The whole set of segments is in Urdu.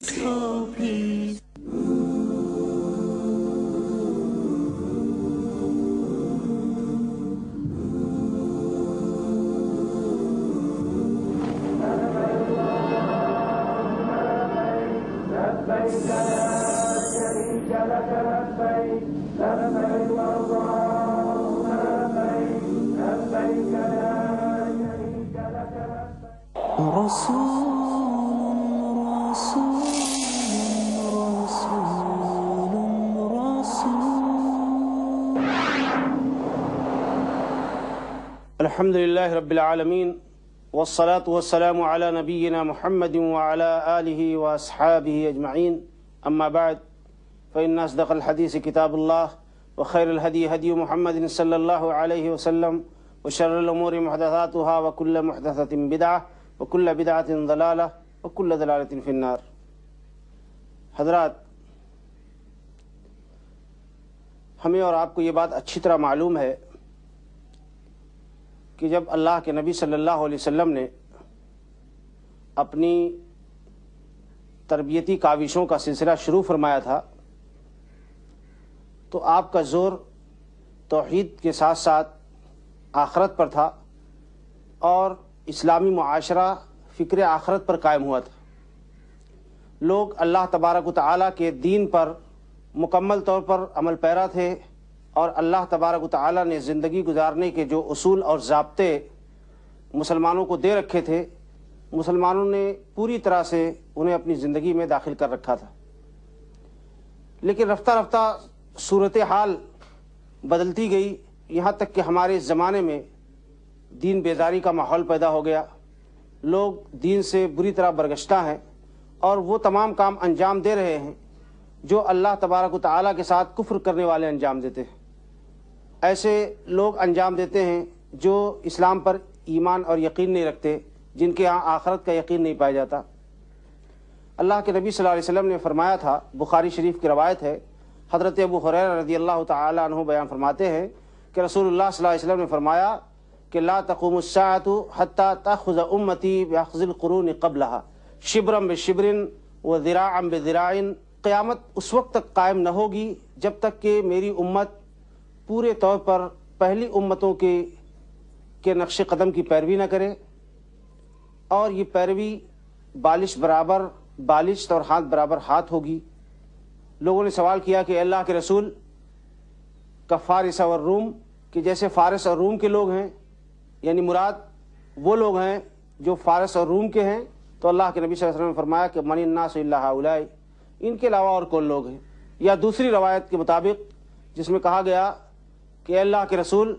So please. الحمد للہ رب العالمین والصلاة والسلام علی نبینا محمد وعلی آلہ واصحابہ اجمعین اما بعد فإن اصدق الحدیث کتاب اللہ وخیر الہدی ہدی محمد صلی اللہ علیہ وسلم وشر الامور محدثاتها وکل محدثۃ بدعہ وکل بدعۃ ضلالہ وکل ضلالۃ فی النار۔ حضرات، ہمیں اور آپ کو یہ بات اچھی طرح معلوم ہے کہ جب اللہ کے نبی صلی اللہ علیہ وسلم نے اپنی تربیتی کاوشوں کا سلسلہ شروع فرمایا تھا تو آپ کا زور توحید کے ساتھ ساتھ آخرت پر تھا اور اسلامی معاشرہ فکر آخرت پر قائم ہوا تھا۔ لوگ اللہ تبارک و تعالیٰ کے دین پر مکمل طور پر عمل پیرا تھے اور اللہ تبارک و تعالیٰ نے زندگی گزارنے کے جو اصول اور ضابطے مسلمانوں کو دے رکھے تھے، مسلمانوں نے پوری طرح سے انہیں اپنی زندگی میں داخل کر رکھا تھا۔ لیکن رفتہ رفتہ صورتحال بدلتی گئی، یہاں تک کہ ہمارے زمانے میں دین بیداری کا ماحول پیدا ہو گیا، لوگ دین سے بری طرح برگشتہ ہیں اور وہ تمام کام انجام دے رہے ہیں جو اللہ تبارک و تعالیٰ کے ساتھ کفر کرنے والے انجام دیتے ہیں۔ ایسے لوگ انجام دیتے ہیں جو اسلام پر ایمان اور یقین نہیں رکھتے، جن کے ہاں آخرت کا یقین نہیں پایا جاتا۔ اللہ کے نبی صلی اللہ علیہ وسلم نے فرمایا تھا، بخاری شریف کی روایت ہے، حضرت ابو ہریرہ رضی اللہ تعالی عنہ بیان فرماتے ہیں کہ رسول اللہ صلی اللہ علیہ وسلم نے فرمایا کہ لا تقوم الساعۃ حتی تأخذ امتی بأخذ القرون قبلها شبرا بشبر وذراعا بذراع۔ قیامت اس وقت تک قائم نہ ہوگی جب تک کہ میری امت پورے طور پر پہلی امتوں کے نقش قدم کی پیروی نہ کرے، اور یہ پیروی بالش برابر بالشت اور ہاتھ برابر ہاتھ ہوگی۔ لوگوں نے سوال کیا کہ اللہ کے رسول، کا فارس اور روم، کہ جیسے فارس اور روم کے لوگ ہیں، یعنی مراد وہ لوگ ہیں جو فارس اور روم کے ہیں؟ تو اللہ کے نبی صلی اللہ علیہ وسلم نے فرمایا کہ من الناس الا ہؤلاء، ان کے علاوہ اور کون لوگ ہیں؟ یا دوسری روایت کے مطابق جس میں کہا گیا کہ اللہ کے رسول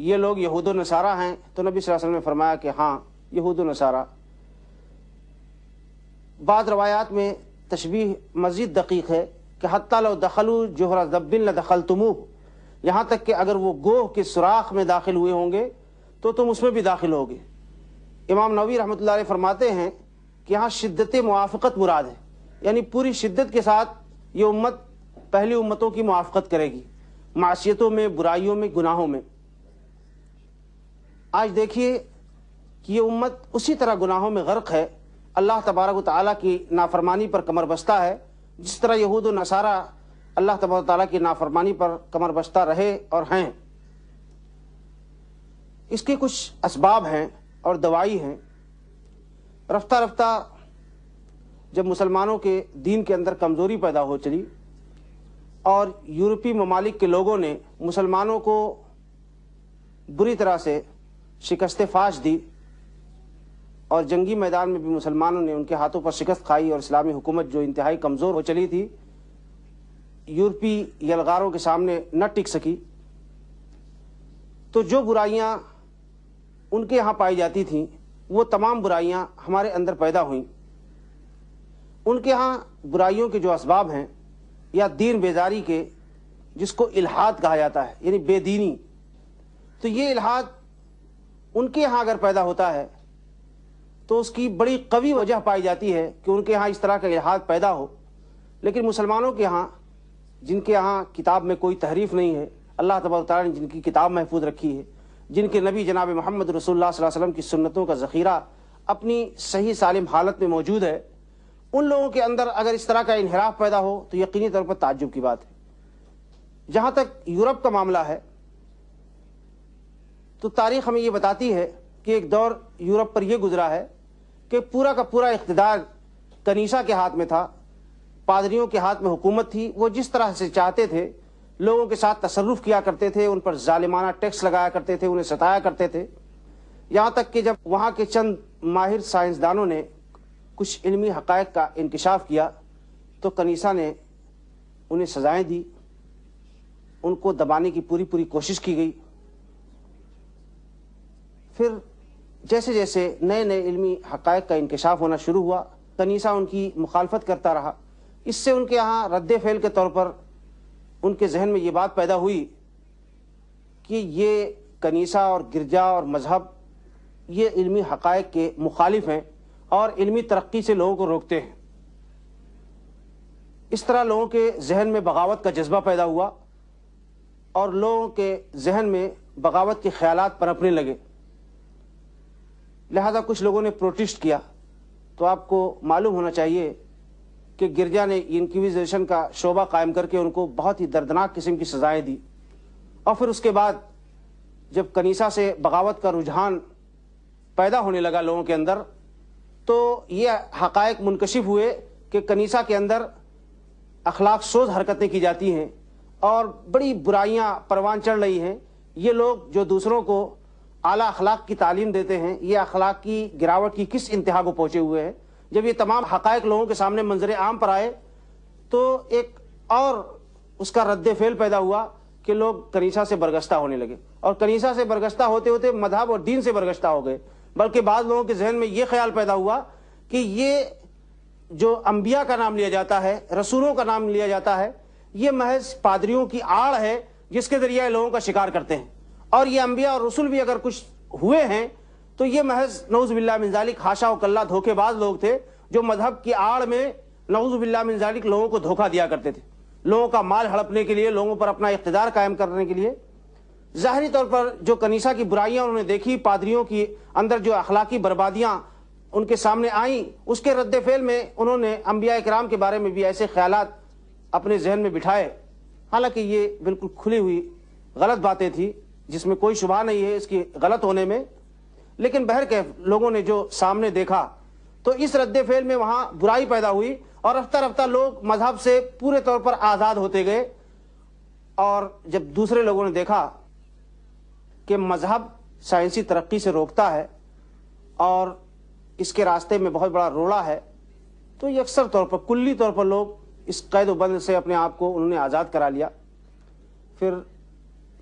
یہ لوگ یہود و نصارہ ہیں، تو نبی صلی اللہ علیہ وسلم نے فرمایا کہ ہاں، یہود و نصارہ۔ بعض روایات میں تشبیہ مزید دقیق ہے کہ حتی لو دخلوا جحر ذب لدخلتموہ، یہاں تک کہ اگر وہ گوہ کے سوراخ میں داخل ہوئے ہوں گے تو تم اس میں بھی داخل ہوگے۔ امام نووی رحمۃ اللہ علیہ فرماتے ہیں کہ یہاں شدت موافقت مراد ہے، یعنی پوری شدت کے ساتھ یہ امت پہلی امتوں کی موافقت کرے گی، معصیتوں میں، برائیوں میں، گناہوں میں۔ آج دیکھیے کہ یہ امت اسی طرح گناہوں میں غرق ہے، اللہ تبارک و تعالیٰ کی نافرمانی پر کمر بستہ ہے، جس طرح یہود و نصارہ اللہ تبارک و تعالیٰ کی نافرمانی پر کمر بستہ رہے اور ہیں۔ اس کے کچھ اسباب ہیں اور دوائی ہیں۔ رفتہ رفتہ جب مسلمانوں کے دین کے اندر کمزوری پیدا ہو چلی اور یورپی ممالک کے لوگوں نے مسلمانوں کو بری طرح سے شکست فاش دی اور جنگی میدان میں بھی مسلمانوں نے ان کے ہاتھوں پر شکست کھائی، اور اسلامی حکومت جو انتہائی کمزور ہو چلی تھی یورپی یلغاروں کے سامنے نہ ٹک سکی، تو جو برائیاں ان کے ہاں پائی جاتی تھیں وہ تمام برائیاں ہمارے اندر پیدا ہوئیں۔ ان کے ہاں برائیوں کے جو اسباب ہیں یا دین بیداری کے، جس کو الحاد کہا جاتا ہے، یعنی بے دینی، تو یہ الحاد ان کے ہاں اگر پیدا ہوتا ہے تو اس کی بڑی قوی وجہ پائی جاتی ہے کہ ان کے ہاں اس طرح کا الحاد پیدا ہو۔ لیکن مسلمانوں کے ہاں، جن کے ہاں کتاب میں کوئی تحریف نہیں ہے، اللہ تبارک و تعالیٰ نے جن کی کتاب محفوظ رکھی ہے، جن کے نبی جناب محمد رسول اللہ صلی اللہ علیہ وسلم کی سنتوں کا ذخیرہ اپنی صحیح سالم حالت میں موجود ہے، ان لوگوں کے اندر اگر اس طرح کا انحراف پیدا ہو تو یقینی طور پر تعجب کی بات ہے۔ جہاں تک یورپ کا معاملہ ہے تو تاریخ ہمیں یہ بتاتی ہے کہ ایک دور یورپ پر یہ گزرا ہے کہ پورا کا پورا اقتدار کنیسا کے ہاتھ میں تھا، پادریوں کے ہاتھ میں حکومت تھی۔ وہ جس طرح سے چاہتے تھے لوگوں کے ساتھ تصرف کیا کرتے تھے، ان پر ظالمانہ ٹیکس لگایا کرتے تھے، انہیں ستایا کرتے تھے، یہاں تک کہ جب وہاں کے چند ماہر سائنسدانوں نے کچھ علمی حقائق کا انکشاف کیا تو کنیسا نے انہیں سزائیں دی، ان کو دبانے کی پوری کوشش کی گئی۔ پھر جیسے جیسے نئے نئے علمی حقائق کا انکشاف ہونا شروع ہوا، کنیسا ان کی مخالفت کرتا رہا۔ اس سے ان کے یہاں رد فعل کے طور پر ان کے ذہن میں یہ بات پیدا ہوئی کہ یہ کنیسا اور گرجا اور مذہب یہ علمی حقائق کے مخالف ہیں اور علمی ترقی سے لوگوں کو روکتے ہیں۔ اس طرح لوگوں کے ذہن میں بغاوت کا جذبہ پیدا ہوا اور لوگوں کے ذہن میں بغاوت کے خیالات پنپنے لگے، لہذا کچھ لوگوں نے پروٹیسٹ کیا۔ تو آپ کو معلوم ہونا چاہیے کہ گرجا نے انکویزیشن کا شعبہ قائم کر کے ان کو بہت ہی دردناک قسم کی سزائیں دی، اور پھر اس کے بعد جب کنیسا سے بغاوت کا رجحان پیدا ہونے لگا لوگوں کے اندر تو یہ حقائق منکشف ہوئے کہ کنیسا کے اندر اخلاق سوز حرکتیں کی جاتی ہیں اور بڑی برائیاں پروان چڑھ رہی ہیں۔ یہ لوگ جو دوسروں کو اعلیٰ اخلاق کی تعلیم دیتے ہیں، یہ اخلاق کی گراوٹ کی کس انتہا کو پہنچے ہوئے ہیں۔ جب یہ تمام حقائق لوگوں کے سامنے منظر عام پر آئے تو ایک اور اس کا رد فعل پیدا ہوا کہ لوگ کنیسا سے برگشتہ ہونے لگے، اور کنیسا سے برگشتہ ہوتے ہوتے مذہب اور دین سے برگشتہ ہو گئے، بلکہ بعض لوگوں کے ذہن میں یہ خیال پیدا ہوا کہ یہ جو انبیاء کا نام لیا جاتا ہے، رسولوں کا نام لیا جاتا ہے، یہ محض پادریوں کی آڑ ہے جس کے ذریعے لوگوں کا شکار کرتے ہیں، اور یہ انبیاء اور رسول بھی اگر کچھ ہوئے ہیں تو یہ محض نعوذ باللہ من ذالک حاشا و کلّا دھوکے باز لوگ تھے جو مذہب کی آڑ میں نعوذ باللہ من ذالک لوگوں کو دھوکہ دیا کرتے تھے، لوگوں کا مال ہڑپنے کے لیے، لوگوں پر اپنا اقتدار قائم کرنے کے لیے۔ ظاہری طور پر جو کنیسا کی برائیاں انہوں نے دیکھی، پادریوں کی اندر جو اخلاقی بربادیاں ان کے سامنے آئیں، اس کے رد فعل میں انہوں نے انبیاء کرام کے بارے میں بھی ایسے خیالات اپنے ذہن میں بٹھائے۔ حالانکہ یہ بالکل کھلی ہوئی غلط باتیں تھیں جس میں کوئی شبہ نہیں ہے اس کی غلط ہونے میں، لیکن بہرکیف لوگوں نے جو سامنے دیکھا تو اس رد فعل میں وہاں برائی پیدا ہوئی اور رفتہ رفتہ لوگ مذہب سے پورے طور پر آزاد ہوتے گئے۔ اور جب دوسرے لوگوں نے دیکھا کہ مذہب سائنسی ترقی سے روکتا ہے اور اس کے راستے میں بہت بڑا روڑا ہے تو یہ اکثر طور پر کلی طور پر لوگ اس قید و بند سے اپنے آپ کو انہوں نے آزاد کرا لیا۔ پھر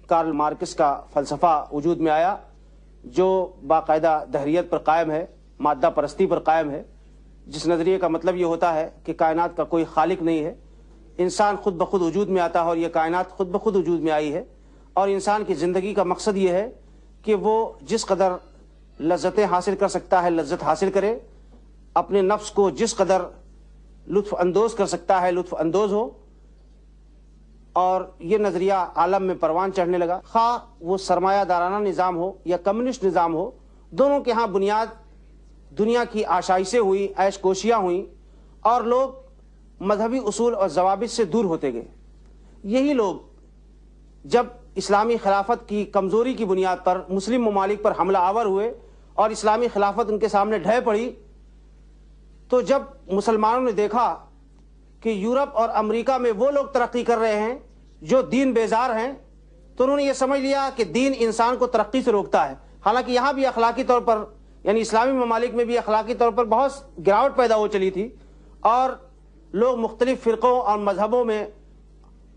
کارل مارکس کا فلسفہ وجود میں آیا جو باقاعدہ دہریت پر قائم ہے، مادہ پرستی پر قائم ہے، جس نظریے کا مطلب یہ ہوتا ہے کہ کائنات کا کوئی خالق نہیں ہے، انسان خود بخود وجود میں آتا ہے اور یہ کائنات خود بخود وجود میں آئی ہے، اور انسان کی زندگی کا مقصد یہ ہے کہ وہ جس قدر لذتیں حاصل کر سکتا ہے لذت حاصل کرے، اپنے نفس کو جس قدر لطف اندوز کر سکتا ہے لطف اندوز ہو، اور یہ نظریہ عالم میں پروان چڑھنے لگا۔ خواہ وہ سرمایہ دارانہ نظام ہو یا کمیونسٹ نظام ہو، دونوں کے ہاں بنیاد دنیا کی آشائشیں ہوئی، عیش کوشیاں ہوئیں، اور لوگ مذہبی اصول اور ضوابط سے دور ہوتے گئے۔ یہی لوگ جب اسلامی خلافت کی کمزوری کی بنیاد پر مسلم ممالک پر حملہ آور ہوئے اور اسلامی خلافت ان کے سامنے ڈھہ پڑی، تو جب مسلمانوں نے دیکھا کہ یورپ اور امریکہ میں وہ لوگ ترقی کر رہے ہیں جو دین بیزار ہیں، تو انہوں نے یہ سمجھ لیا کہ دین انسان کو ترقی سے روکتا ہے۔ حالانکہ یہاں بھی اخلاقی طور پر، یعنی اسلامی ممالک میں بھی اخلاقی طور پر بہت گراوٹ پیدا ہو چلی تھی اور لوگ مختلف فرقوں اور مذہبوں میں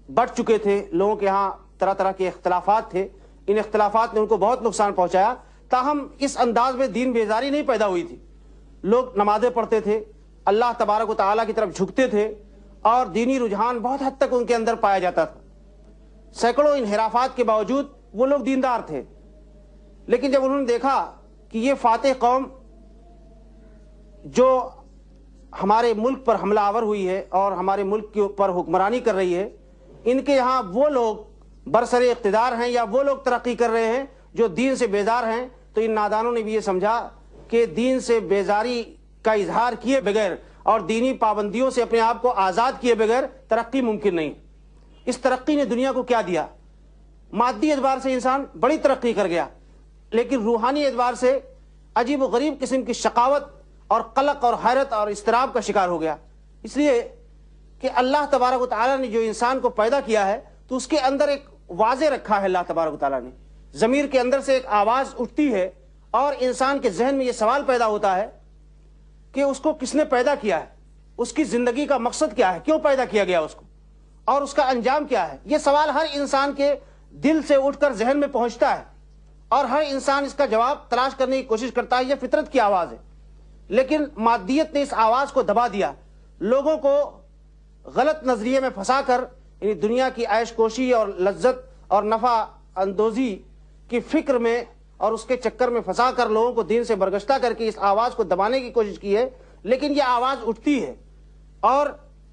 بٹ چکے تھے، لوگوں کے ہاں طرح طرح کے اختلافات تھے، ان اختلافات نے ان کو بہت نقصان پہنچایا۔ تاہم اس انداز میں دین بیزاری نہیں پیدا ہوئی تھی، لوگ نمازیں پڑھتے تھے، اللہ تبارک و تعالیٰ کی طرف جھکتے تھے اور دینی رجحان بہت حد تک ان کے اندر پایا جاتا تھا۔ سینکڑوں انحرافات کے باوجود وہ لوگ دیندار تھے، لیکن جب انہوں نے دیکھا کہ یہ فاتح قوم جو ہمارے ملک پر حملہ آور ہوئی ہے اور ہمارے ملک کے اوپر حکمرانی کر رہی ہے، ان کے یہاں وہ لوگ برسر اقتدار ہیں یا وہ لوگ ترقی کر رہے ہیں جو دین سے بیزار ہیں، تو ان نادانوں نے بھی یہ سمجھا کہ دین سے بیزاری کا اظہار کیے بغیر اور دینی پابندیوں سے اپنے آپ کو آزاد کیے بغیر ترقی ممکن نہیں۔ اس ترقی نے دنیا کو کیا دیا؟ مادی اعتبار سے انسان بڑی ترقی کر گیا، لیکن روحانی اعتبار سے عجیب و غریب قسم کی شقاوت اور قلق اور حیرت اور اضطراب کا شکار ہو گیا، اس لیے کہ اللہ تبارک و تعالیٰ نے جو انسان کو پیدا کیا ہے تو اس کے اندر ایک واضح رکھا ہے۔ اللہ تبارک و تعالیٰ نے ضمیر کے اندر سے ایک آواز اٹھتی ہے اور انسان کے ذہن میں یہ سوال پیدا ہوتا ہے کہ اس کو کس نے پیدا کیا ہے، اس کی زندگی کا مقصد کیا ہے، کیوں پیدا کیا گیا اس کو، اور اس کا انجام کیا ہے۔ یہ سوال ہر انسان کے دل سے اٹھ کر ذہن میں پہنچتا ہے اور ہر انسان اس کا جواب تلاش کرنے کی کوشش کرتا ہے۔ یہ فطرت کی آواز ہے، لیکن مادیت نے اس آواز کو دبا دیا، لوگوں کو غلط نظریے میں پھنسا کر، یعنی دنیا کی عیش کوشی اور لذت اور نفع اندوزی کی فکر میں اور اس کے چکر میں پھنسا کر لوگوں کو دین سے برگشتہ کر کے اس آواز کو دبانے کی کوشش کی ہے۔ لیکن یہ آواز اٹھتی ہے اور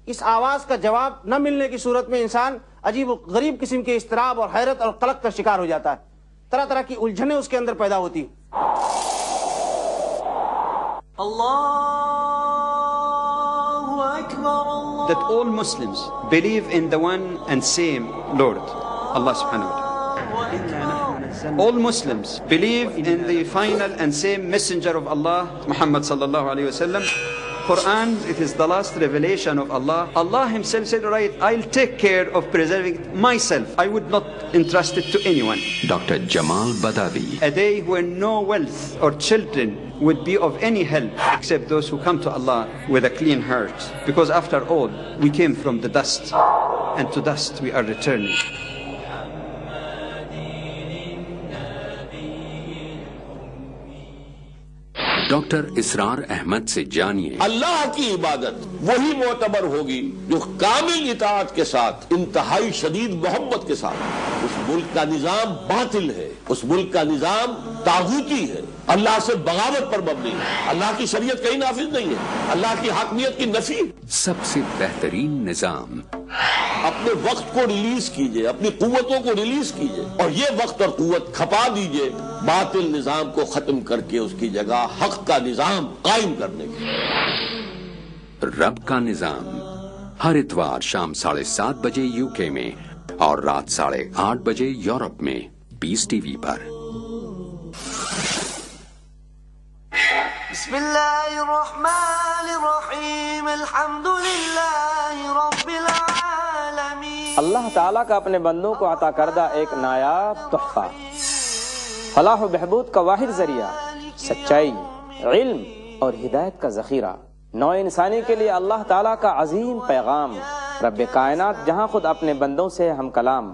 اس آواز کا جواب نہ ملنے کی صورت میں انسان عجیب و غریب قسم کے اضطراب اور حیرت اور قلق کا شکار ہو جاتا ہے، طرح طرح کی الجھنیں اس کے اندر پیدا ہوتی ہیں۔ That all Muslims believe in the one and same Lord, Allah subhanahu wa ta'ala. All Muslims believe in the final and same messenger of Allah, Muhammad sallallahu alayhi wa sallam. Quran, it is the last revelation of Allah. Allah himself said, right, I'll take care of preserving it myself. I would not entrust it to anyone. Dr. Jamal Badawi. A day when no wealth or children would be of any help except those who come to Allah with a clean heart. Because after all, we came from the dust, and to dust we are returning. Doctor Israr Ahmed سے جانیے، اللہ کی عبادت وہی معتبر ہوگی جو کامل اطاعت کے ساتھ، انتہائی شدید محبت کے ساتھ۔ اس ملک کا نظام باطل ہے، اس ملک کا نظام طاغوتی ہے، اللہ سے بغاوت پر مبنی ہے، اللہ کی شریعت کہیں نافذ نہیں ہے، اللہ کی حاکمیت کی نفی۔ سب سے بہترین نظام۔ اپنے وقت کو ریلیز کیجئے، اپنی قوتوں کو ریلیز کیجئے، اور یہ وقت اور قوت کھپا دیجئے باطل نظام کو ختم کر کے اس کی جگہ حق کا نظام قائم کرنے کی۔ رب کا نظام، ہر اتوار شام 7:30 بجے UK میں اور رات 8:30 بجے یورپ میں، پیس ٹی وی پر۔ بسم اللہ الرحمن الرحیم، الحمد للہ رب العالمین۔ اللہ تعالیٰ کا اپنے بندوں کو عطا کردہ ایک نایاب تحفہ، فلاح و بہبود کا واحد ذریعہ، سچائی، علم اور ہدایت کا ذخیرہ، نوع انسانی کے لیے اللہ تعالیٰ کا عظیم پیغام، رب کائنات جہاں خود اپنے بندوں سے ہم کلام۔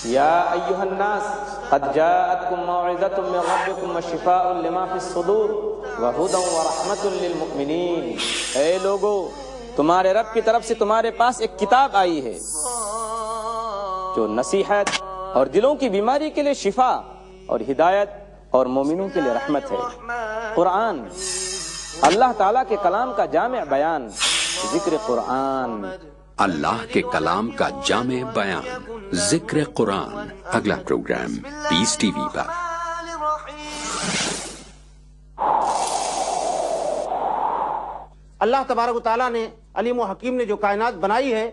یا ایھا الناس قد جاءتکم موعظۃ من ربکم وشفاء لما فی الصدور وہدی ورحمۃ للمؤمنین۔ اے لوگو، تمہارے رب کی طرف سے تمہارے پاس ایک کتاب آئی ہے جو نصیحت اور دلوں کی بیماری کے لیے شفا اور ہدایت اور مومنوں کے لیے رحمت ہے۔ قرآن، اللہ تعالیٰ کے کلام کا جامع بیان، ذکر قرآن۔ اللہ کے کلام کا جامع بیان، ذکر قرآن۔ اگلا پروگرام پیس ٹی وی پر۔ اللہ تبارک و تعالیٰ نے، علیم و حکیم نے جو کائنات بنائی ہے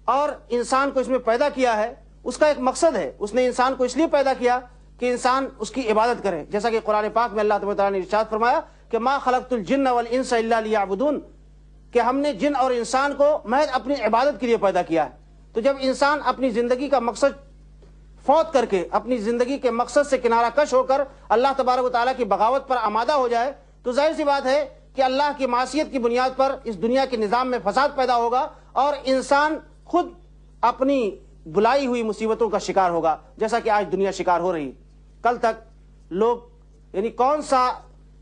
اور انسان کو اس میں پیدا کیا ہے، اس کا ایک مقصد ہے۔ اس نے انسان کو اس لیے پیدا کیا کہ انسان اس کی عبادت کرے، جیسا کہ قرآن پاک میں اللہ تبارک و تعالیٰ نے ارشاد فرمایا کہ ما خلقت الجن والانس الا لیعبدون، کہ ہم نے جن اور انسان کو محض اپنی عبادت کے لیے پیدا کیا ہے۔ تو جب انسان اپنی زندگی کا مقصد فوت کر کے، اپنی زندگی کے مقصد سے کنارہ کش ہو کر اللہ تبارک و تعالیٰ کی بغاوت پر آمادہ ہو جائے، تو ظاہر سی بات ہے کہ اللہ کی معصیت کی بنیاد پر اس دنیا کے نظام میں فساد پیدا ہوگا اور انسان خود اپنی بلائی ہوئی مصیبتوں کا شکار ہوگا، جیسا کہ آج دنیا شکار ہو رہی۔ کل تک لوگ، یعنی کون سا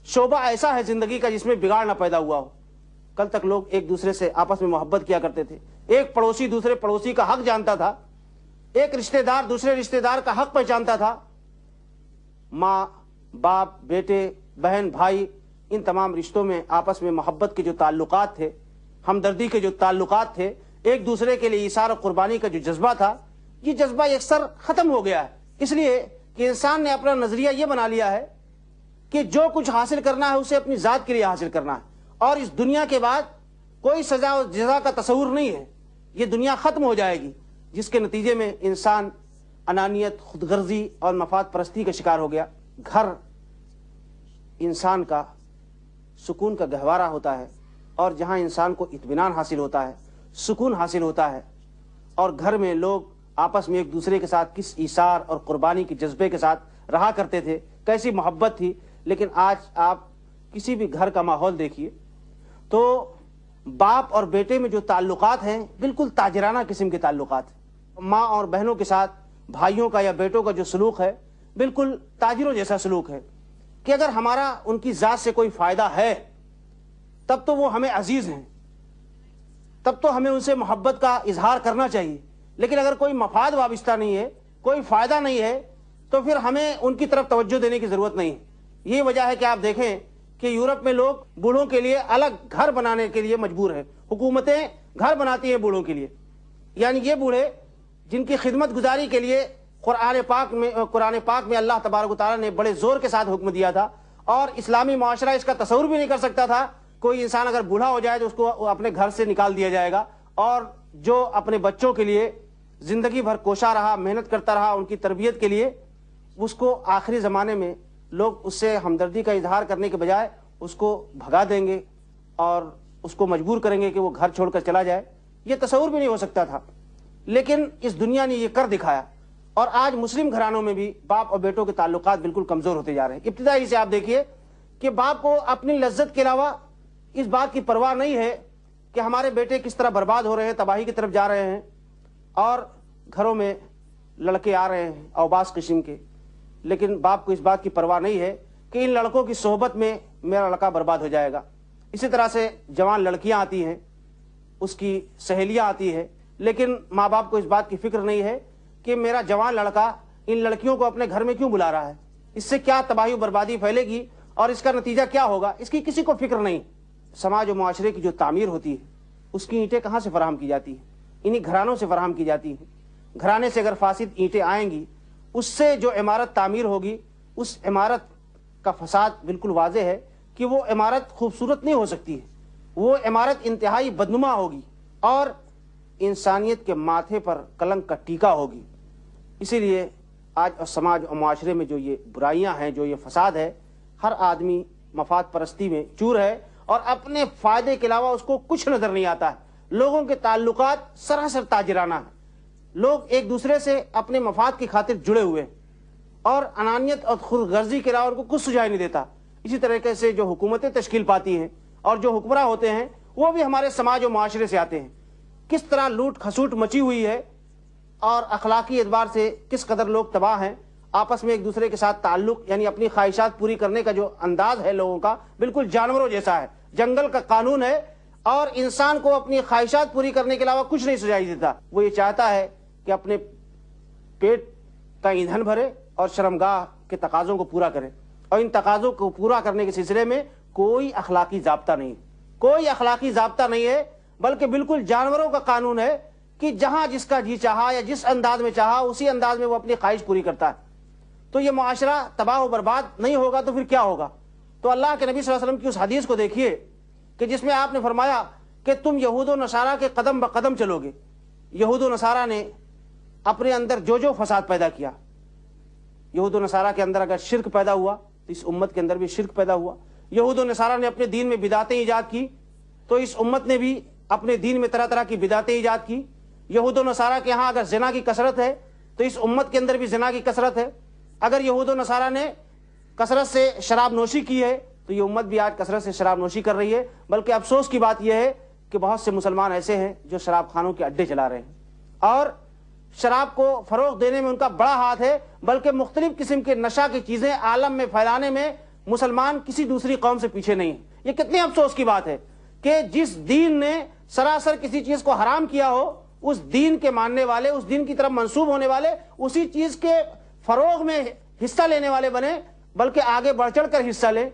شعبہ ایسا ہے زندگی کا جس میں بگاڑ نہ پیدا ہوا ہو؟ کل تک لوگ ایک دوسرے سے آپس میں محبت کیا کرتے تھے، ایک پڑوسی دوسرے پڑوسی کا حق جانتا تھا، ایک رشتہ دار دوسرے رشتہ دار کا حق پہچانتا تھا، ماں باپ بیٹے بہن بھائی، ان تمام رشتوں میں آپس میں محبت کے جو تعلقات تھے، ہمدردی کے جو تعلقات تھے، ایک دوسرے کے لیے ایثار و قربانی کا جو جذبہ تھا، یہ جذبہ یکسر ختم ہو گیا ہے، اس لیے کہ انسان نے اپنا نظریہ یہ بنا لیا ہے کہ جو کچھ حاصل کرنا ہے اسے اپنی ذات کے لیے حاصل کرنا ہے، اور اس دنیا کے بعد کوئی سزا و جزا کا تصور نہیں ہے. یہ دنیا ختم ہو جائے گی جس کے نتیجے میں انسان انانیت، خود غرضی اور مفاد پرستی کا شکار ہو گیا. گھر انسان کا سکون کا گہوارہ ہوتا ہے، اور جہاں انسان کو اطمینان حاصل ہوتا ہے، سکون حاصل ہوتا ہے، اور گھر میں لوگ آپس میں ایک دوسرے کے ساتھ کس ایثار اور قربانی کے جذبے کے ساتھ رہا کرتے تھے، کیسی محبت تھی. لیکن آج آپ کسی بھی گھر کا ماحول دیکھیے تو باپ اور بیٹے میں جو تعلقات ہیں بالکل تاجرانہ قسم کے تعلقات ہیں. ماں اور بہنوں کے ساتھ بھائیوں کا یا بیٹوں کا جو سلوک ہے بالکل تاجروں جیسا سلوک ہے کہ اگر ہمارا ان کی ذات سے کوئی فائدہ ہے تب تو وہ ہمیں عزیز ہیں، تب تو ہمیں ان سے محبت کا اظہار کرنا چاہیے. لیکن اگر کوئی مفاد وابستہ نہیں ہے، کوئی فائدہ نہیں ہے، تو پھر ہمیں ان کی طرف توجہ دینے کی ضرورت نہیں ہے. یہ وجہ ہے کہ آپ دیکھیں کہ یورپ میں لوگ بوڑھوں کے لیے الگ گھر بنانے کے لیے مجبور ہیں. حکومتیں گھر بناتی ہیں بوڑھوں کے لیے. یعنی یہ بوڑھے جن کی خدمت گزاری کے لیے قرآن پاک میں اللہ تبارک و تعالیٰ نے بڑے زور کے ساتھ حکم دیا تھا، اور اسلامی معاشرہ اس کا تصور بھی نہیں کر سکتا تھا. کوئی انسان اگر بوڑھا ہو جائے تو اس کو اپنے گھر سے نکال دیا جائے گا، اور جو اپنے بچوں کے لیے زندگی بھر کوشاں رہا، محنت کرتا رہا ان کی تربیت کے لیے، اس کو آخری زمانے میں لوگ اس سے ہمدردی کا اظہار کرنے کے بجائے اس کو بھگا دیں گے اور اس کو مجبور کریں گے کہ وہ گھر چھوڑ کر چلا جائے. یہ تصور بھی نہیں ہو سکتا تھا، لیکن اس دنیا نے یہ کر دکھایا. اور آج مسلم گھرانوں میں بھی باپ اور بیٹوں کے تعلقات بالکل کمزور ہوتے جا رہے ہیں. ابتدائی سے آپ دیکھیے کہ باپ کو اپنی لذت کے علاوہ اس بات کی پرواہ نہیں ہے کہ ہمارے بیٹے کس طرح برباد ہو رہے ہیں، تباہی کی طرف جا رہے ہیں، اور گھروں میں لڑکے آ رہے ہیں اوباش قسم کے. لیکن باپ کو اس بات کی پرواہ نہیں ہے کہ ان لڑکوں کی صحبت میں میرا لڑکا برباد ہو جائے گا. اسی طرح سے جوان لڑکیاں آتی ہیں، اس کی سہیلیاں آتی ہیں، لیکن ماں باپ کو اس بات کی فکر نہیں ہے کہ میرا جوان لڑکا ان لڑکیوں کو اپنے گھر میں کیوں بلا رہا ہے، اس سے کیا تباہی و بربادی پھیلے گی اور اس کا نتیجہ کیا ہوگا، اس کی کسی کو فکر نہیں. سماج و معاشرے کی جو تعمیر ہوتی ہے اس کی اینٹیں کہاں سے فراہم کی جاتی ہیں؟ انہی گھرانوں سے فراہم کی جاتی ہیں. گھرانے سے اگر فاسد اینٹیں آئیں گی، اس سے جو عمارت تعمیر ہوگی اس عمارت کا فساد بالکل واضح ہے کہ وہ عمارت خوبصورت نہیں ہو سکتی ہے، وہ عمارت انتہائی بدنما ہوگی اور انسانیت کے ماتھے پر کلنک کا ٹیکا ہوگی. اسی لیے آج سماج اور معاشرے میں جو یہ برائیاں ہیں، جو یہ فساد ہے، ہر آدمی مفاد پرستی میں چور ہے اور اپنے فائدے کے علاوہ اس کو کچھ نظر نہیں آتا ہے. لوگوں کے تعلقات سراسر تاجرانہ ہیں. لوگ ایک دوسرے سے اپنے مفاد کی خاطر جڑے ہوئے ہیں اور انانیت اور خود غرضی کے علاوہ ان کو کچھ سجائی نہیں دیتا. اسی طریقے سے جو حکومتیں تشکیل پاتی ہیں اور جو حکمراں ہوتے ہیں وہ بھی ہمارے سماج و معاشرے سے آتے ہیں. کس طرح لوٹ کھسوٹ مچی ہوئی ہے اور اخلاقی اعتبار سے کس قدر لوگ تباہ ہیں. آپس میں ایک دوسرے کے ساتھ تعلق یعنی اپنی خواہشات پوری کرنے کا جو انداز ہے لوگوں کا بالکل جانوروں جیسا ہے. جنگل کا قانون ہے اور انسان کو اپنی خواہشات پوری کرنے کے علاوہ کچھ نہیں سجائی دیتا. وہ یہ چاہتا ہے کہ اپنے پیٹ کا ایندھن بھرے اور شرمگاہ کے تقاضوں کو پورا کرے، اور ان تقاضوں کو پورا کرنے کے سلسلے میں کوئی اخلاقی ضابطہ نہیں، کوئی اخلاقی ضابطہ نہیں ہے، بلکہ بالکل جانوروں کا قانون ہے کہ جہاں جس کا جی چاہا یا جس انداز میں چاہا اسی انداز میں وہ اپنی خواہش پوری کرتا ہے. تو یہ معاشرہ تباہ و برباد نہیں ہوگا تو پھر کیا ہوگا؟ تو اللہ کے نبی صلی اللہ علیہ وسلم کی اس حدیث کو دیکھیے کہ جس میں آپ نے فرمایا کہ تم یہود و نصارہ کے قدم بقدم چلو گے. یہود و نصارہ نے اپنے اندر جو فساد پیدا کیا، یہود و نصارہ کے اندر اگر شرک پیدا ہوا تو اس امت کے اندر بھی شرک پیدا ہوا. یہود و نصارہ نے اپنے دین میں بدعتیں ایجاد کی تو اس امت نے بھی اپنے دین میں طرح طرح کی بدعتیں ایجاد کی. یہود و نصارہ کے ہاں اگر زنا کی کثرت ہے تو اس امت کے اندر بھی زنا کی کثرت ہے. اگر یہود و نصارہ نے کثرت سے شراب نوشی کی ہے تو یہ امت بھی آج کثرت سے شراب نوشی کر رہی ہے. بلکہ افسوس کی بات یہ ہے کہ بہت سے مسلمان ایسے ہیں جو شراب خانوں کے اڈے چلا رہے ہیں اور شراب کو فروغ دینے میں ان کا بڑا ہاتھ ہے. بلکہ مختلف قسم کے نشہ کی چیزیں عالم میں پھیلانے میں مسلمان کسی دوسری قوم سے پیچھے نہیں ہے. یہ کتنی افسوس کی بات ہے کہ جس دین نے سراسر کسی چیز کو حرام کیا ہو، اس دین کے ماننے والے، اس دین کی طرف منسوب ہونے والے اسی چیز کے فروغ میں حصہ لینے والے بنے، بلکہ آگے بڑھ چڑھ کر حصہ لیں.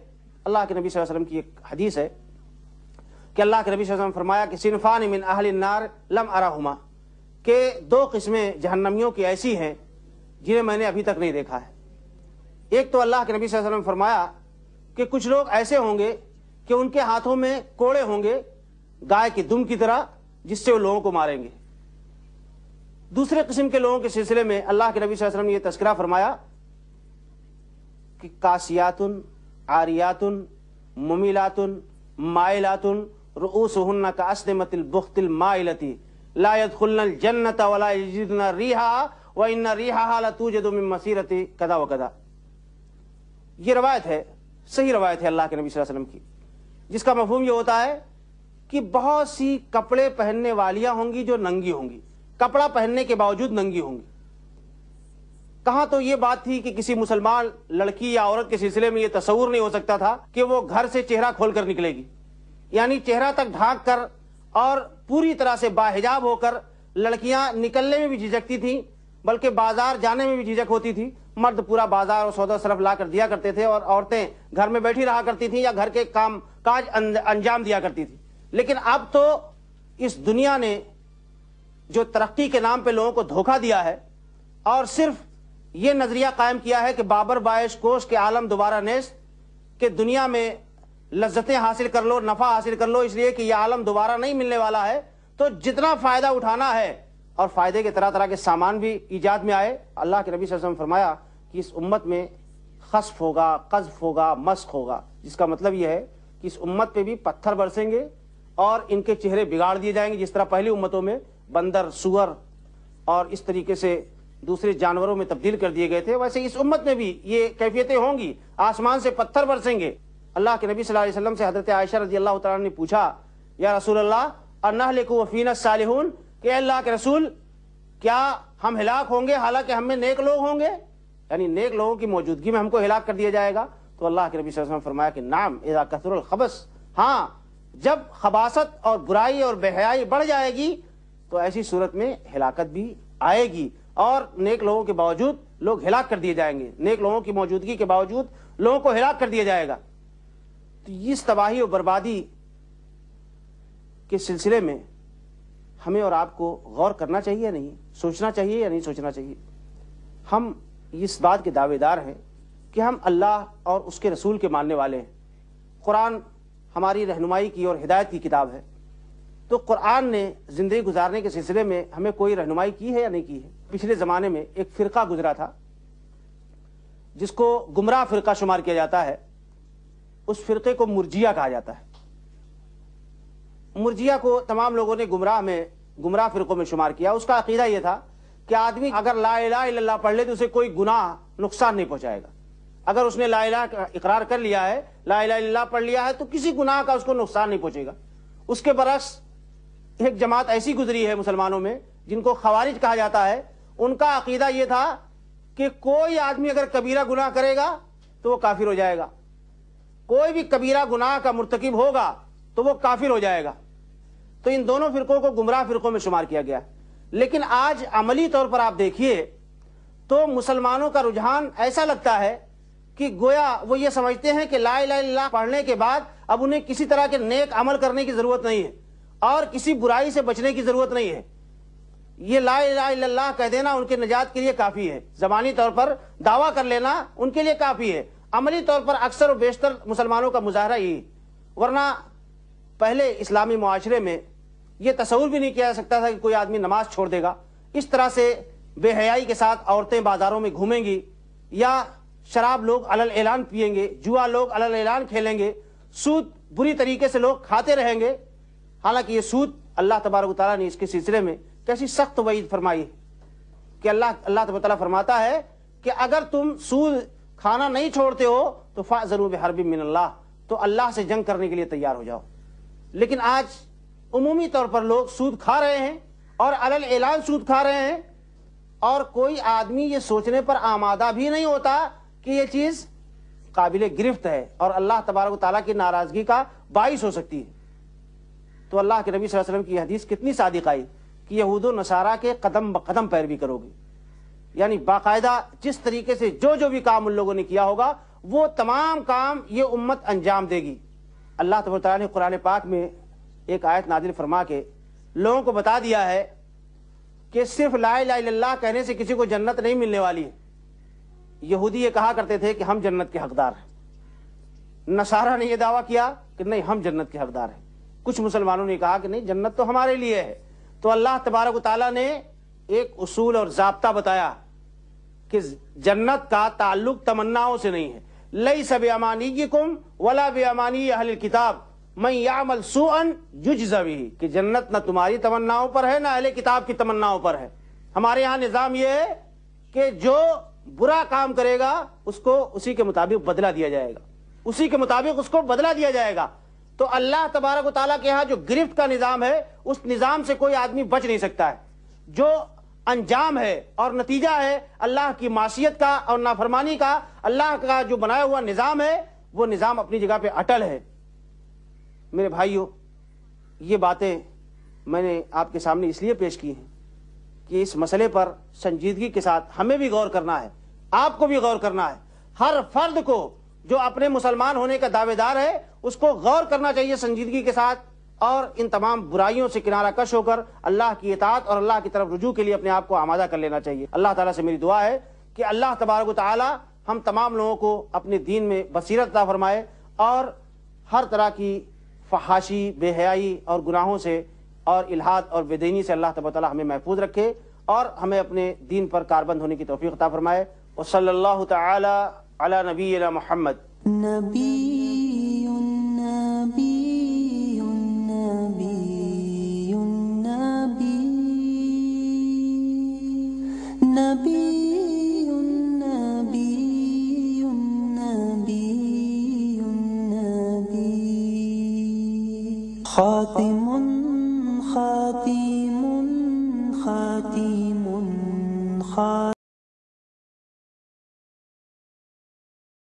اللہ کے نبی صلی اللہ علیہ وسلم کی ایک حدیث ہے کہ اللہ کے نبی صلی اللہ علیہ وسلم نے فرمایا کہ صنفان من اہل النار لم ارہما، کہ دو قسمیں جہنمیوں کی ایسی ہیں جنہیں میں نے ابھی تک نہیں دیکھا ہے. ایک تو اللہ کے نبی صلی اللہ علیہ وسلم نے فرمایا کہ کچھ لوگ ایسے ہوں گے کہ ان کے ہاتھوں میں کوڑے ہوں گے گائے کے دم کی طرح جس سے وہ لوگوں کو ماریں گے۔ دوسرے قسم کے لوگوں کے سلسلے میں اللہ کے نبی صلی اللہ علیہ وسلم نے یہ تذکرہ فرمایا کہ کاسیاتن عاریاتن ممیلاتن مائلاتن رؤوسہن کاسنمۃ البخت المائلۃ لا يدخلن الجنۃ ولا یجدن ریحها وان ریحها لتوجد من مسیرۃ کذا وکذا۔ یہ روایت ہے، صحیح روایت ہے اللہ کے نبی صلی اللہ علیہ وسلم کی، جس کا مفہوم یہ ہوتا ہے کہ بہت سی کپڑے پہننے والیاں ہوں گی جو ننگی ہوں گی، کپڑا پہننے کے باوجود ننگی ہوں گی۔ کہاں تو یہ بات تھی کہ کسی مسلمان لڑکی یا عورت کے سلسلے میں یہ تصور نہیں ہو سکتا تھا کہ وہ گھر سے چہرہ کھول کر نکلے گی، یعنی چہرہ تک ڈھانک کر اور پوری طرح سے باحجاب ہو کر لڑکیاں نکلنے میں بھی جھجکتی تھیں، بلکہ بازار جانے میں بھی جھجک ہوتی تھی۔ مرد پورا بازار اور سودا صرف لا کر دیا کرتے تھے اور عورتیں گھر میں بیٹھی رہا کرتی تھیں یا گھر کے کام کاج انجام دیا کرتی تھی۔ لیکن اب تو اس دنیا نے جو ترقی کے نام پہ لوگوں کو دھوکہ دیا ہے اور صرف یہ نظریہ قائم کیا ہے کہ بابر باعش کوش کے عالم دوبارہ نیست، کہ دنیا میں لذتیں حاصل کر لو، نفع حاصل کر لو، اس لیے کہ یہ عالم دوبارہ نہیں ملنے والا ہے، تو جتنا فائدہ اٹھانا ہے اور فائدے کے طرح طرح کے سامان بھی ایجاد میں آئے۔ اللہ کے نبی صلی اللہ علیہ وسلم نے فرمایا کہ اس امت میں خسف ہوگا، قذف ہوگا، مسخ ہوگا، جس کا مطلب یہ ہے کہ اس امت پہ بھی پتھر برسیں گے اور ان کے چہرے بگاڑ دیے جائیں گے، جس طرح پہلی امتوں میں بندر، سور اور اس طریقے سے دوسرے جانوروں میں تبدیل کر دیے گئے تھے، ویسے اس امت میں بھی یہ کیفیتیں ہوں گی، آسمان سے پتھر برسیں گے۔ اللہ کے نبی صلی اللہ علیہ وسلم سے حضرت عائشہ رضی اللہ تعالیٰ نے پوچھا، یا رسول اللہ انہلک وفینا الصالحون، کہ اللہ کے رسول کیا ہم ہلاک ہوں گے حالانکہ ہم میں نیک لوگ ہوں گے، یعنی نیک لوگوں کی موجودگی میں ہم کو ہلاک کر دیا جائے گا؟ تو اللہ کے نبی صلی اللہ علیہ وسلم نے فرمایا کہ نعم اذا کثر الخبث، ہاں جب خباثت اور برائی اور بے حیائی بڑھ جائے گی تو ایسی صورت میں ہلاکت بھی آئے گی اور نیک لوگوں کے باوجود لوگ ہلاک کر دیے جائیں گے، نیک لوگوں کی موجودگی کے باوجود لوگوں کو ہلاک کر دیا جائے گا۔ تو اس تباہی اور بربادی کے سلسلے میں ہمیں اور آپ کو غور کرنا چاہیے یا نہیں، سوچنا چاہیے یا نہیں سوچنا چاہیے؟ ہم اس بات کے دعوے دار ہیں کہ ہم اللہ اور اس کے رسول کے ماننے والے ہیں، قرآن ہماری رہنمائی کی اور ہدایت کی کتاب ہے، تو قرآن نے زندگی گزارنے کے سلسلے میں ہمیں کوئی رہنمائی کی ہے یا نہیں کی ہے؟ پچھلے زمانے میں ایک فرقہ گزرا تھا جس کو گمراہ فرقہ شمار کیا جاتا ہے، اس فرقے کو مرجیہ کہا جاتا ہے۔ مرجیہ کو تمام لوگوں نے گمراہ فرقوں میں شمار کیا۔ اس کا عقیدہ یہ تھا کہ آدمی اگر لا الہ الا اللہ پڑھ لے تو اسے کوئی گناہ نقصان نہیں پہنچائے گا، اگر اس نے لا الہ کا اقرار کر لیا ہے، لا الہ الا اللہ پڑھ لیا ہے، تو کسی گناہ کا اس کو نقصان نہیں پہنچے گا۔ اس کے برعکس ایک جماعت ایسی گزری ہے مسلمانوں میں جن کو خوارج کہا جاتا ہے، ان کا عقیدہ یہ تھا کہ کوئی آدمی اگر کبیرہ گناہ کرے گا تو وہ کافر ہو جائے گا، کوئی بھی کبیرہ گناہ کا مرتکب ہوگا تو وہ کافر ہو جائے گا۔ تو ان دونوں فرقوں کو گمراہ فرقوں میں شمار کیا گیا۔ لیکن آج عملی طور پر آپ دیکھیے تو مسلمانوں کا رجحان ایسا لگتا ہے کہ گویا وہ یہ سمجھتے ہیں کہ لا الہ الا اللہ پڑھنے کے بعد اب انہیں کسی طرح کے نیک عمل کرنے کی ضرورت نہیں ہے اور کسی برائی سے بچنے کی ضرورت نہیں ہے، یہ لا الہ الا اللہ کہہ دینا ان کے نجات کے لیے کافی ہے، زبانی طور پر دعویٰ کر لینا ان کے لیے کافی ہے۔ عملی طور پر اکثر و بیشتر مسلمانوں کا مظاہرہ یہی، ورنہ پہلے اسلامی معاشرے میں یہ تصور بھی نہیں کیا جا سکتا تھا کہ کوئی آدمی نماز چھوڑ دے گا، اس طرح سے بے حیائی کے ساتھ عورتیں بازاروں میں گھومیں گی، یا شراب لوگ علل اعلان پیئیں گے، جوا لوگ علل اعلان کھیلیں گے، سود بری طریقے سے لوگ کھاتے رہیں گے۔ حالانکہ یہ سود اللہ تبارک و تعالیٰ نے اس کے سلسلے میں کیسی سخت وعید فرمائی ہے کہ اللہ تبارک و تعالیٰ فرماتا ہے کہ اگر تم سود کھانا نہیں چھوڑتے ہو تو فَأْذَنُوا بِحَرْبٍ مِّنَ اللَّهِ، تو اللہ سے جنگ کرنے کے لیے تیار ہو جاؤ۔ لیکن آج عمومی طور پر لوگ سود کھا رہے ہیں اور علل اعلان سود کھا رہے ہیں، اور کوئی آدمی یہ سوچنے پر آمادہ بھی نہیں ہوتا کہ یہ چیز قابل گرفت ہے اور اللہ تبارک و تعالیٰ کی ناراضگی کا باعث ہو سکتی ہے۔ تو اللہ کے نبی صلی اللہ علیہ وسلم کی حدیث کتنی صادق آئی کہ یہود و نصارہ کے قدم بقدم پیروی کرو گے، یعنی باقاعدہ جس طریقے سے جو بھی کام ان لوگوں نے کیا ہوگا وہ تمام کام یہ امت انجام دے گی۔ اللہ تبارک و تعالیٰ نے قرآن پاک میں ایک آیت نازل فرما کے لوگوں کو بتا دیا ہے کہ صرف لا الہ الا اللہ کہنے سے کسی کو جنت نہیں ملنے والی ہے۔ یہودی یہ کہا کرتے تھے کہ ہم جنت کے حقدار ہیں، نصارہ نے یہ دعویٰ کیا کہ نہیں ہم جنت کے حقدار ہیں، کچھ مسلمانوں نے کہا کہ نہیں جنت تو ہمارے لیے ہے. تو اللہ تبارک و تعالیٰ نے ایک اصول اور ضابطہ بتایا کہ جنت کا تعلق تمناؤں سے نہیں ہے. لیس بامانیکم ولا بامانی اہل الکتاب من یعمل سوءا یجز بہ، کہ جنت نہ تمہاری تمناؤں پر ہے نہ اہل کتاب کی تمناؤں پر ہے. ہمارے ہاں نظام یہ ہے کہ جو برا کام کرے گا اس کو اسی کے مطابق بدلہ دیا جائے گا، اسی کے مطابق اس کو بدلہ دیا جائے گا. تو اللہ تبارک و تعالیٰ کے ہاں جو گرفت کا نظام ہے اس نظام سے کوئی آدمی بچ نہیں سکتا ہے. جو انجام ہے اور نتیجہ ہے اللہ کی معصیت کا اور نافرمانی کا، اللہ کا جو بنایا ہوا نظام ہے وہ نظام اپنی جگہ پہ اٹل ہے. میرے بھائیوں، یہ باتیں میں نے آپ کے سامنے اس لیے پیش کی ہیں کہ اس مسئلے پر سنجیدگی کے ساتھ ہمیں بھی غور کرنا ہے، آپ کو بھی غور کرنا ہے. ہر فرد کو جو اپنے مسلمان ہونے کا دعوے دار ہے اس کو غور کرنا چاہیے سنجیدگی کے ساتھ، اور ان تمام برائیوں سے کنارہ کش ہو کر اللہ کی اطاعت اور اللہ کی طرف رجوع کے لیے اپنے آپ کو آمادہ کر لینا چاہیے. اللہ تعالیٰ سے میری دعا ہے کہ اللہ تبارک و تعالیٰ ہم تمام لوگوں کو اپنے دین میں بصیرت عطا فرمائے اور ہر طرح کی فحاشی، بے حیائی اور گناہوں سے اور الحاد اور بے دینی سے اللہ تبارک و تعالیٰ ہمیں محفوظ رکھے اور ہمیں اپنے دین پر کاربند ہونے کی توفیق عطا فرمائے. وصلی اللہ تعالی علی نبینا محمد. خاتم خاتم خاتم خاتم